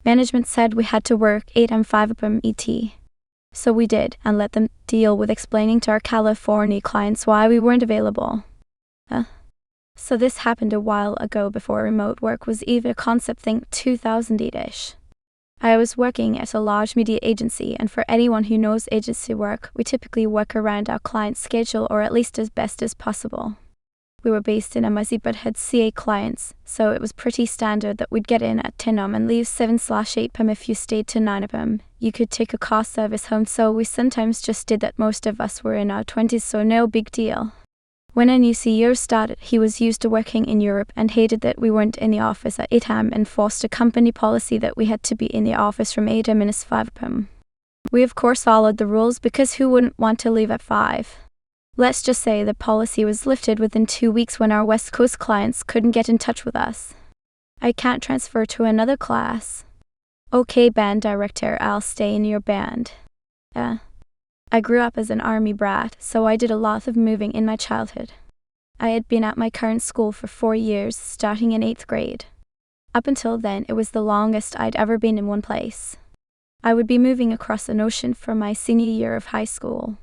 Management said we had to work 8 and 5 p.m. ET. So we did, and let them deal with explaining to our California clients why we weren't available. So this happened a while ago before remote work was even a concept. Think 2008-ish. I was working at a large media agency, and for anyone who knows agency work, we typically work around our client's schedule, or at least as best as possible. We were based in MIC but had CA clients, so it was pretty standard that we'd get in at 10 am and leave 7/8 pm if you stayed to 9 pm. You could take a car service home, so we sometimes just did that. Most of us were in our 20s, so no big deal. When a new CEO started, he was used to working in Europe and hated that we weren't in the office at 8 am and forced a company policy that we had to be in the office from 8 am to 5 pm. We of course followed the rules, because who wouldn't want to leave at 5? Let's just say the policy was lifted within 2 weeks when our West Coast clients couldn't get in touch with us. I can't transfer to another class. Okay, band director, I'll stay in your band. I grew up as an army brat, so I did a lot of moving in my childhood. I had been at my current school for 4 years, starting in 8th grade. Up until then, it was the longest I'd ever been in one place. I would be moving across an ocean for my senior year of high school.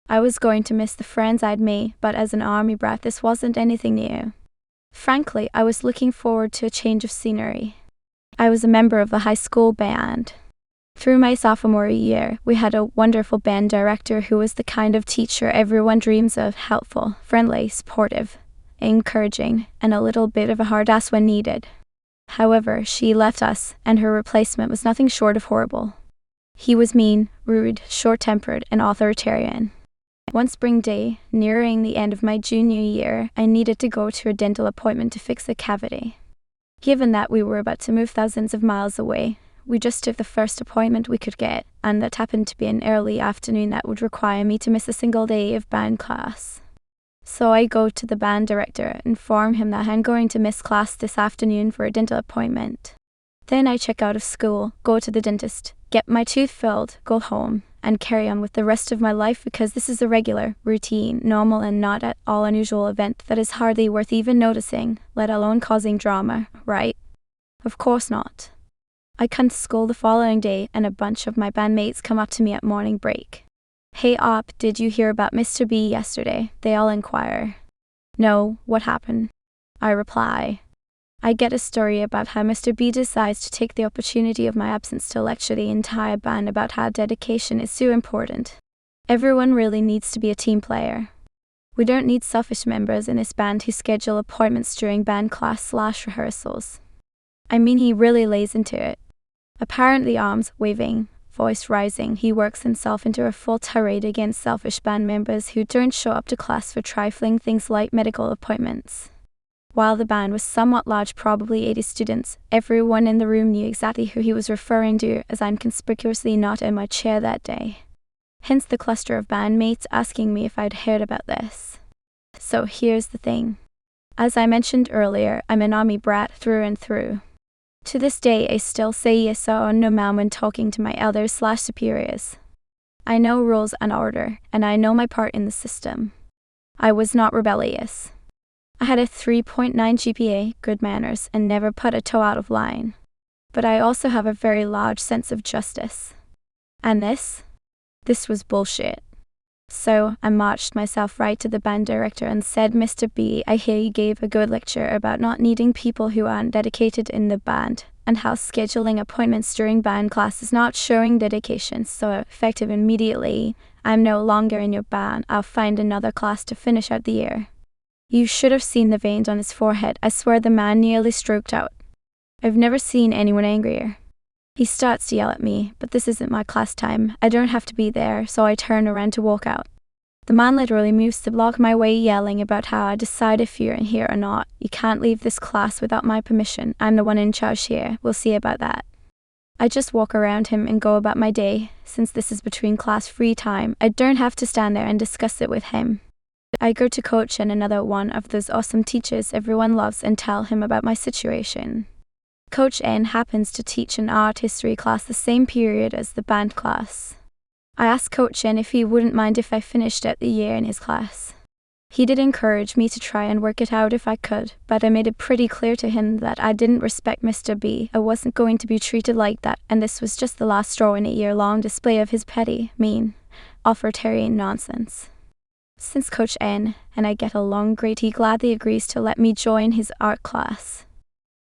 I was going to miss the friends I'd made, but as an army brat, this wasn't anything new. Frankly, I was looking forward to a change of scenery. I was a member of the high school band. Through my sophomore year, we had a wonderful band director who was the kind of teacher everyone dreams of: helpful, friendly, supportive, encouraging, and a little bit of a hard ass when needed. However, she left us, and her replacement was nothing short of horrible. He was mean, rude, short-tempered, and authoritarian. One spring day, nearing the end of my junior year, I needed to go to a dental appointment to fix a cavity. Given that we were about to move thousands of miles away, we just took the first appointment we could get, and that happened to be an early afternoon that would require me to miss a single day of band class. So I go to the band director, inform him that I'm going to miss class this afternoon for a dental appointment. Then I check out of school, go to the dentist, get my tooth filled, go home, and carry on with the rest of my life, because this is a regular, routine, normal, and not at all unusual event that is hardly worth even noticing, let alone causing drama, right? Of course not. I come to school the following day, and a bunch of my bandmates come up to me at morning break. "Hey Op, did you hear about Mr. B yesterday?" they all inquire. "No, what happened?" I reply. I get a story about how Mr. B decides to take the opportunity of my absence to lecture the entire band about how dedication is so important. Everyone really needs to be a team player. We don't need selfish members in this band who schedule appointments during band class/rehearsals. I mean, he really lays into it. Apparently arms waving, voice rising, he works himself into a full tirade against selfish band members who don't show up to class for trifling things like medical appointments. While the band was somewhat large, probably 80 students, everyone in the room knew exactly who he was referring to, as I'm conspicuously not in my chair that day. Hence the cluster of bandmates asking me if I'd heard about this. So here's the thing. As I mentioned earlier, I'm an army brat through and through. To this day, I still say yes or no ma'am when talking to my elders/superiors. I know rules and order, and I know my part in the system. I was not rebellious. I had a 3.9 GPA, good manners, and never put a toe out of line. But I also have a very large sense of justice. And this was bullshit. So I marched myself right to the band director and said, "Mr. B, I hear you gave a good lecture about not needing people who aren't dedicated in the band, and how scheduling appointments during band class is not showing dedication, so effective immediately. I'm no longer in your band. I'll find another class to finish out the year." You should have seen the veins on his forehead. I swear the man nearly stroked out. I've never seen anyone angrier. He starts to yell at me, but this isn't my class time. I don't have to be there, so I turn around to walk out. The man literally moves to block my way, yelling about how I decide if you're in here or not. "You can't leave this class without my permission. I'm the one in charge here. We'll see about that." I just walk around him and go about my day. Since this is between class free time, I don't have to stand there and discuss it with him. I go to Coach and another one of those awesome teachers everyone loves and tell him about my situation. Coach N happens to teach an art history class the same period as the band class. I asked Coach N if he wouldn't mind if I finished out the year in his class. He did encourage me to try and work it out if I could, but I made it pretty clear to him that I didn't respect Mr. B. I wasn't going to be treated like that, and this was just the last straw in a year-long display of his petty, mean, authoritarian nonsense. Since Coach N and I get along great, he gladly agrees to let me join his art class.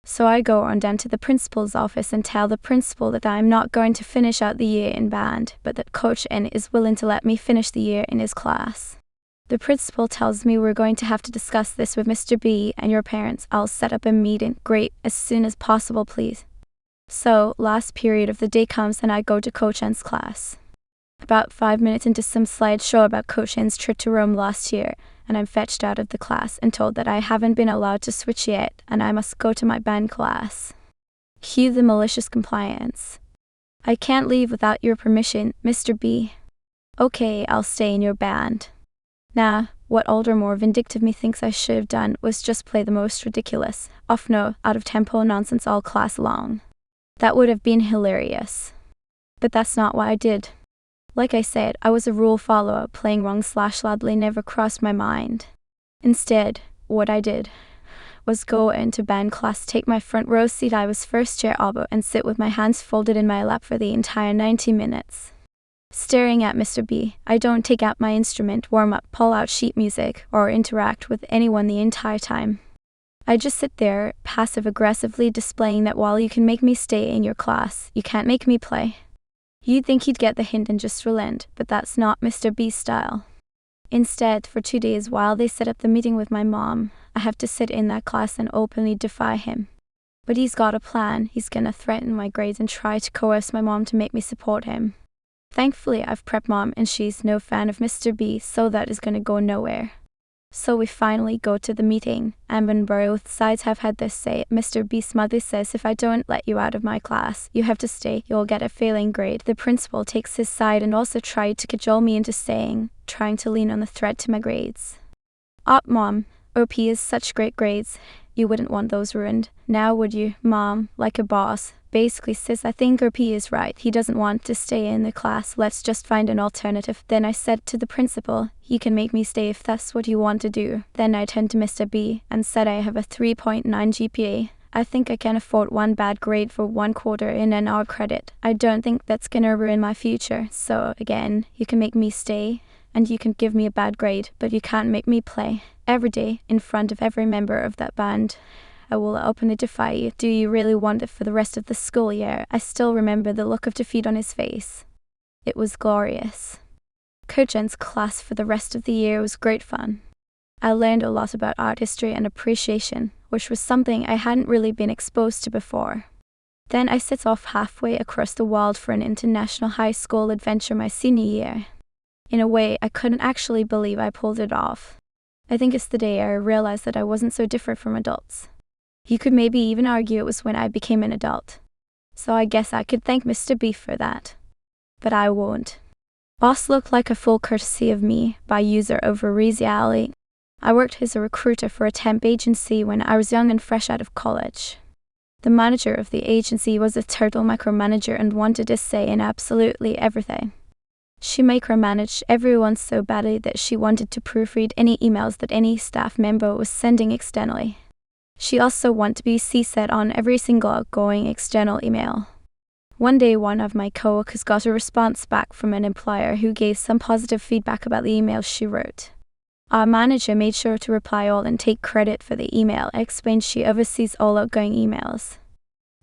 So I go on down to the principal's office and tell the principal that I'm not going to finish out the year in band, but that Coach N is willing to let me finish the year in his class. The principal tells me we're going to have to discuss this with Mr. B and your parents. I'll set up a meeting. Great, as soon as possible, please. So, last period of the day comes and I go to Coach N's class. About 5 minutes into some slideshow about Coach N's trip to Rome last year, and I'm fetched out of the class and told that I haven't been allowed to switch yet and I must go to my band class. Cue the malicious compliance. I can't leave without your permission, Mr. B. Okay, I'll stay in your band. Nah, what older, more vindictive me thinks I should have done was just play the most ridiculous, out-of-tempo nonsense all class long. That would have been hilarious. But that's not what I did. Like I said, I was a rule follower. Playing wrong/loudly never crossed my mind. Instead, what I did was go into band class, take my front row seat. I was first chair oboe and sit with my hands folded in my lap for the entire 90 minutes. Staring at Mr. B, I don't take out my instrument, warm up, pull out sheet music, or interact with anyone the entire time. I just sit there, passive-aggressively displaying that while you can make me stay in your class, you can't make me play. You'd think he'd get the hint and just relent, but that's not Mr. B's style. Instead, for 2 days while they set up the meeting with my mom, I have to sit in that class and openly defy him. But he's got a plan. He's gonna threaten my grades and try to coerce my mom to make me support him. Thankfully, I've prepped mom and she's no fan of Mr. B, so that is gonna go nowhere. So we finally go to the meeting, and when both sides have had their say, Mr. B's mother says if I don't let you out of my class, you have to stay, you'll get a failing grade. The principal takes his side and also tried to cajole me into staying, trying to lean on the threat to my grades. Mom, OP is such great grades, you wouldn't want those ruined. Now would you, Mom, like a boss? Basically says I think OP is right, he doesn't want to stay in the class, let's just find an alternative. Then I said to the principal, he can make me stay if that's what you want to do. Then I turned to Mr. B and said I have a 3.9 GPA. I think I can afford one bad grade for 1 quarter in an art credit. I don't think that's gonna ruin my future. So again, you can make me stay and you can give me a bad grade, but you can't make me play. Every day, in front of every member of that band, I will openly defy you. Do you really want it for the rest of the school year? I still remember the look of defeat on his face. It was glorious. Coach N's class for the rest of the year was great fun. I learned a lot about art history and appreciation, which was something I hadn't really been exposed to before. Then I set off halfway across the world for an international high school adventure my senior year. In a way, I couldn't actually believe I pulled it off. I think it's the day I realized that I wasn't so different from adults. You could maybe even argue it was when I became an adult. So I guess I could thank Mr. B for that. But I won't. Boss looked like a full courtesy of me by user over reality. I worked as a recruiter for a temp agency when I was young and fresh out of college. The manager of the agency was a total micromanager and wanted to say in absolutely everything. She micromanaged everyone so badly that she wanted to proofread any emails that any staff member was sending externally. She also wanted to be CC'd on every single outgoing external email. One day, one of my coworkers got a response back from an employer who gave some positive feedback about the email she wrote. Our manager made sure to reply all and take credit for the email, explained she oversees all outgoing emails.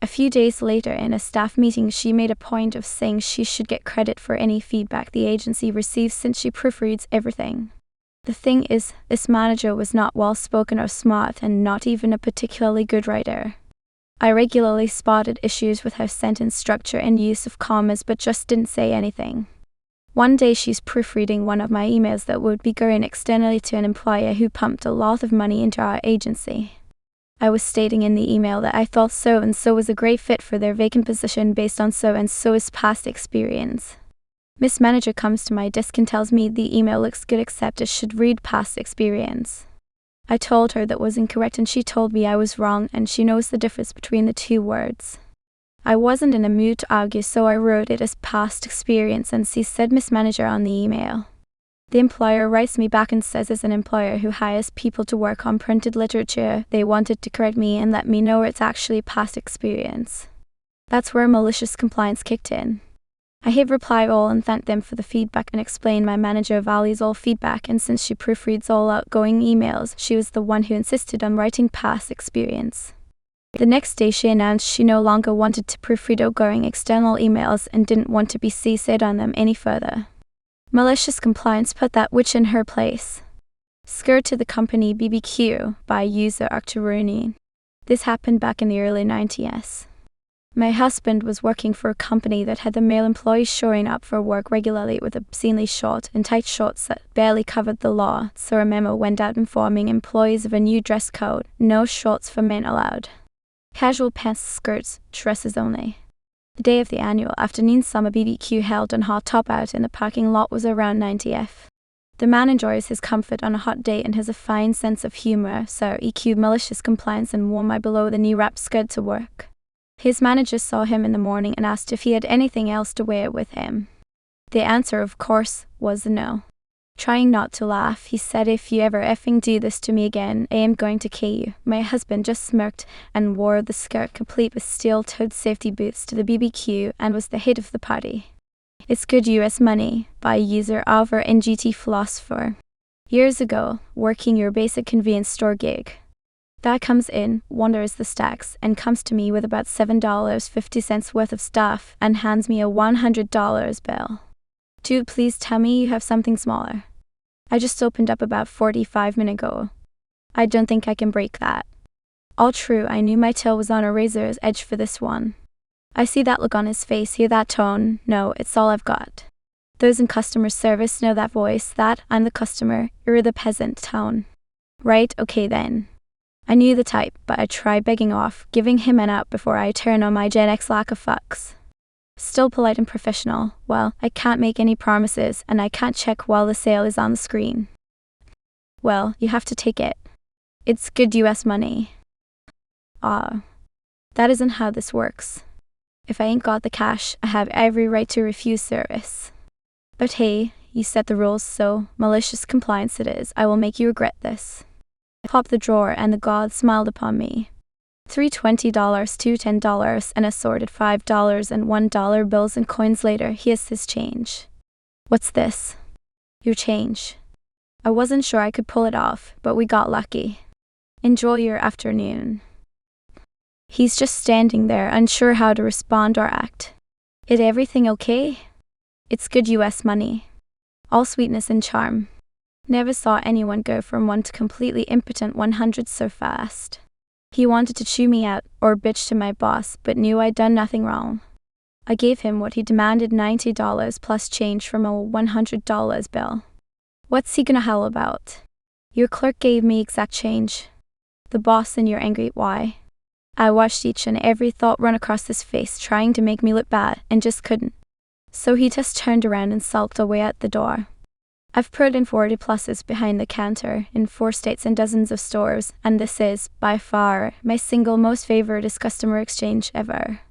A few days later, in a staff meeting, she made a point of saying she should get credit for any feedback the agency receives since she proofreads everything. The thing is, this manager was not well-spoken or smart and not even a particularly good writer. I regularly spotted issues with her sentence structure and use of commas but just didn't say anything. One day she's proofreading one of my emails that would be going externally to an employer who pumped a lot of money into our agency. I was stating in the email that I thought so-and-so was a great fit for their vacant position based on so-and-so's past experience. Miss Manager comes to my desk and tells me the email looks good except it should read past experience. I told her that was incorrect and she told me I was wrong and she knows the difference between the two words. I wasn't in a mood to argue, so I wrote it as past experience and she said Miss Manager on the email. The employer writes me back and says, as an employer who hires people to work on printed literature, they wanted to correct me and let me know it's actually past experience. That's where malicious compliance kicked in. I have replied all and thanked them for the feedback and explained my manager values all feedback, and since she proofreads all outgoing emails, she was the one who insisted on writing past experience. The next day she announced she no longer wanted to proofread outgoing external emails and didn't want to be CC'd on them any further. Malicious compliance put that witch in her place. Scared to the company BBQ by user Octaruni. This happened back in the early 90s. My husband was working for a company that had the male employees showing up for work regularly with obscenely short and tight shorts that barely covered the law, so a memo went out informing employees of a new dress code: no shorts for men allowed. Casual pants, skirts, dresses only. The day of the annual afternoon summer BBQ held on hot top out in the parking lot was around 90F. The man enjoys his comfort on a hot day and has a fine sense of humor, so EQ'd malicious compliance and wore my below-the-knee wrap skirt to work. His manager saw him in the morning and asked if he had anything else to wear with him. The answer, of course, was no. Trying not to laugh, he said, "If you ever effing do this to me again, I am going to kill you." My husband just smirked and wore the skirt complete with steel-toed safety boots to the BBQ and was the hit of the party. It's good US money, by user Alvar NGT Philosopher. Years ago, working your basic convenience store gig. Guy comes in, wonders the stacks, and comes to me with about $7.50 worth of stuff and hands me a $100 bill. "Dude, please tell me you have something smaller. I just opened up about 45 minutes ago. I don't think I can break that." All true, I knew my tail was on a razor's edge for this one. I see that look on his face, hear that tone. No, it's all I've got. Those in customer service know that voice, that "I'm the customer, you're the peasant" tone. Right, okay then. I knew the type, but I tried begging off, giving him an out before I turn on my Gen X lack of fucks. Still polite and professional. "Well, I can't make any promises, and I can't check while the sale is on the screen." "Well, you have to take it. It's good US money." "Ah. That isn't how this works. If I ain't got the cash, I have every right to refuse service." "But hey, you set the rules, so malicious compliance it is. I will make you regret this." I popped the drawer and the god smiled upon me. 3 $20, 2 $10, and assorted $5 and $1 bills and coins later, here's his change. "What's this?" "Your change." I wasn't sure I could pull it off, but we got lucky. "Enjoy your afternoon." He's just standing there, unsure how to respond or act. "Is everything okay?" It's good US money. All sweetness and charm. Never saw anyone go from 1 to completely impotent 100 so fast. He wanted to chew me out or bitch to my boss, but knew I'd done nothing wrong. I gave him what he demanded, $90 plus change from a $100 bill. What's he gonna howl about? "Your clerk gave me exact change." "The boss and you're angry, why?" I watched each and every thought run across his face, trying to make me look bad, and just couldn't. So he just turned around and sulked away out the door. I've put in 40 pluses behind the counter in 4 states and dozens of stores, and this is, by far, my single most favorite customer exchange ever.